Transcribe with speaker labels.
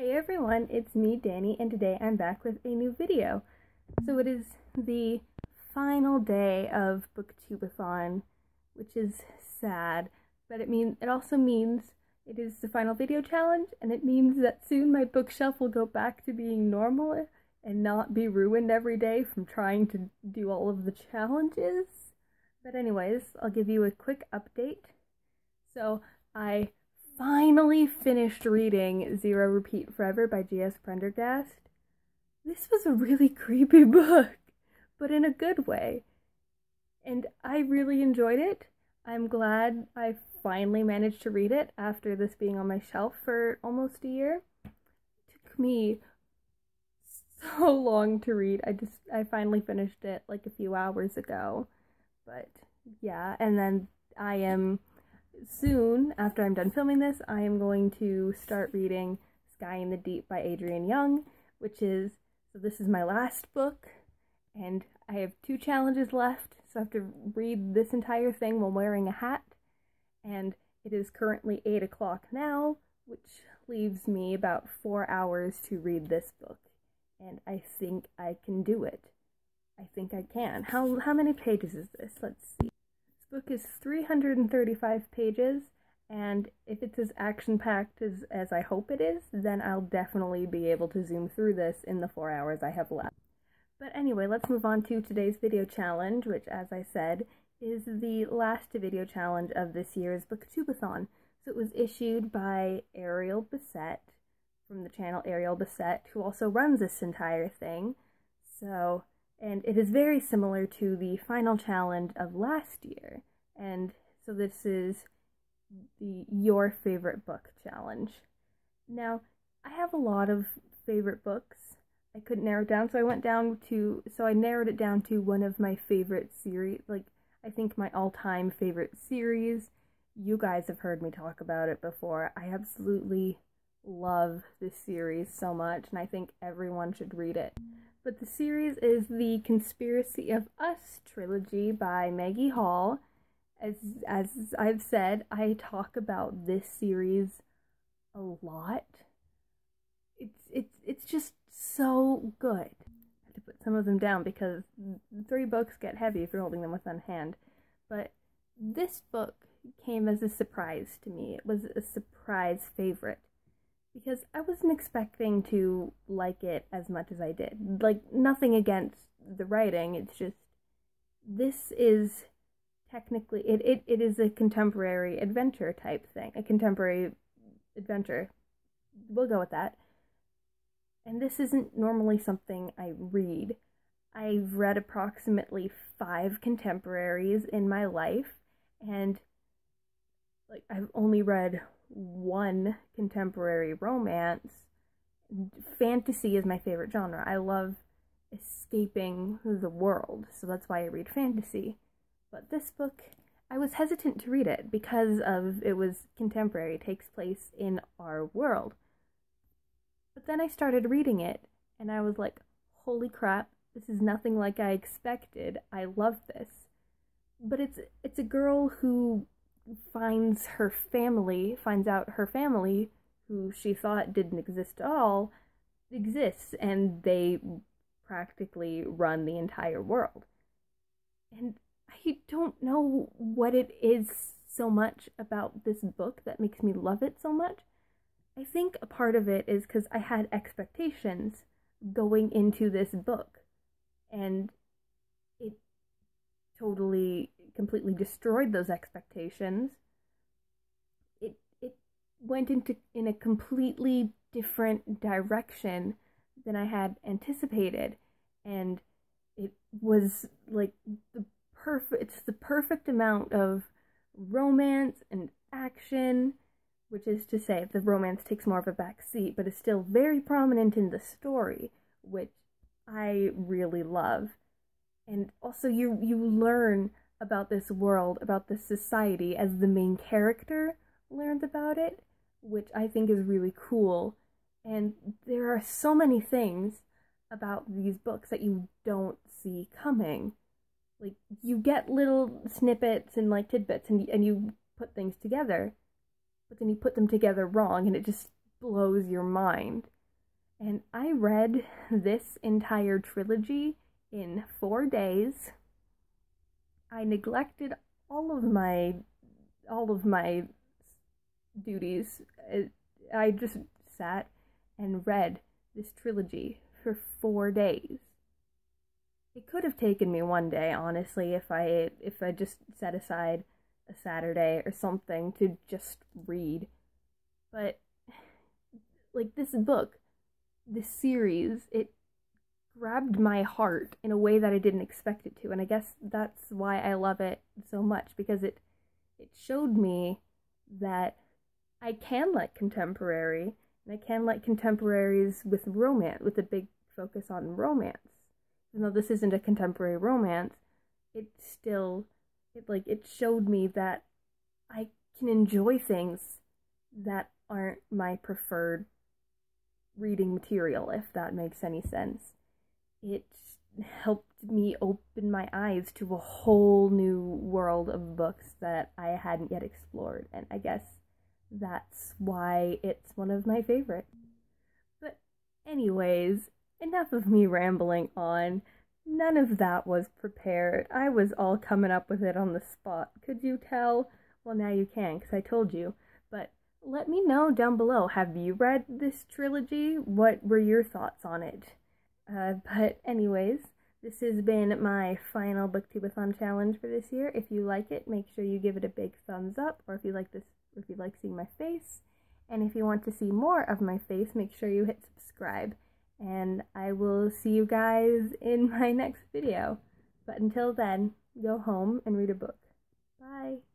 Speaker 1: Hey everyone, it's me, Dani, and today I'm back with a new video. So it is the final day of BookTubeAthon, which is sad, but it also means it is the final video challenge, and it means that soon my bookshelf will go back to being normal and not be ruined every day from trying to do all of the challenges. But anyways, I'll give you a quick update. So I finally finished reading Zero Repeat Forever by J.S. Prendergast. This was a really creepy book, but in a good way. And I really enjoyed it. I'm glad I finally managed to read it after this being on my shelf for almost a year. It took me so long to read. I finally finished it like a few hours ago. But yeah, and then I am soon, after I'm done filming this, I am going to start reading Sky in the Deep by Adrienne Young, so this is my last book, and I have 2 challenges left, so I have to read this entire thing while wearing a hat, and it is currently 8 o'clock now, which leaves me about 4 hours to read this book, and I think I can do it. I think I can. How many pages is this? Let's see. This book is 335 pages, and if it's as action-packed as I hope it is, then I'll definitely be able to zoom through this in the 4 hours I have left. But anyway, let's move on to today's video challenge, which, as I said, is the last video challenge of this year's BookTubeAthon. So it was issued by Ariel Bissett, from the channel Ariel Bissett, who also runs this entire thing. And it is very similar to the final challenge of last year. And so this is the Your Favorite Book challenge. Now, I have a lot of favorite books. I couldn't narrow it down, so I narrowed it down to one of my favorite series, I think my all-time favorite series. You guys have heard me talk about it before. I absolutely love this series so much, and I think everyone should read it. But the series is the Conspiracy of Us trilogy by Maggie Hall. As I've said, I talk about this series a lot. It's just so good. I have to put some of them down because 3 books get heavy if you're holding them with one hand. But this book came as a surprise to me. It was a surprise favorite, because I wasn't expecting to like it as much as I did. Nothing against the writing, it's just, this is technically, it is a contemporary adventure type thing. A contemporary adventure. We'll go with that. And this isn't normally something I read. I've read approximately 5 contemporaries in my life, and I've only read 1 contemporary romance. Fantasy is my favorite genre. I love escaping the world, so that's why I read fantasy. But this book, I was hesitant to read it because it was contemporary, it takes place in our world. But then I started reading it, and I was like, holy crap, this is nothing like I expected. I love this. But it's a girl who finds out her family, who she thought didn't exist at all, exists, and they practically run the entire world. And I don't know what it is so much about this book that makes me love it so much. I think a part of it is because I had expectations going into this book, and it totally, completely destroyed those expectations. It went in a completely different direction than I had anticipated, and it was it's the perfect amount of romance and action, which is to say the romance takes more of a back seat, but is still very prominent in the story, which I really love. And also you learn about this world, about this society, as the main character learns about it, which I think is really cool. And there are so many things about these books that you don't see coming. You get little snippets and tidbits, and you put things together, but then you put them together wrong, and it just blows your mind. And I read this entire trilogy in 4 days. I neglected all of my duties. I just sat and read this trilogy for 4 days. It could have taken me 1 day, honestly, if I just set aside a Saturday or something to just read. But like this book, this series, it grabbed my heart in a way that I didn't expect it to, and I guess that's why I love it so much, because it showed me that I can like contemporary, and I can like contemporaries with romance, with a big focus on romance. Even though this isn't a contemporary romance, it showed me that I can enjoy things that aren't my preferred reading material, if that makes any sense. It helped me open my eyes to a whole new world of books that I hadn't yet explored, and I guess that's why it's one of my favorites. But anyways, enough of me rambling on. None of that was prepared. I was all coming up with it on the spot. Could you tell? Well, now you can, because I told you. But let me know down below. Have you read this trilogy? What were your thoughts on it? But anyways, this has been my final BookTubeAthon challenge for this year. If you like it, make sure you give it a big thumbs up, or if you like seeing my face. And if you want to see more of my face, make sure you hit subscribe. And I will see you guys in my next video. But until then, go home and read a book. Bye!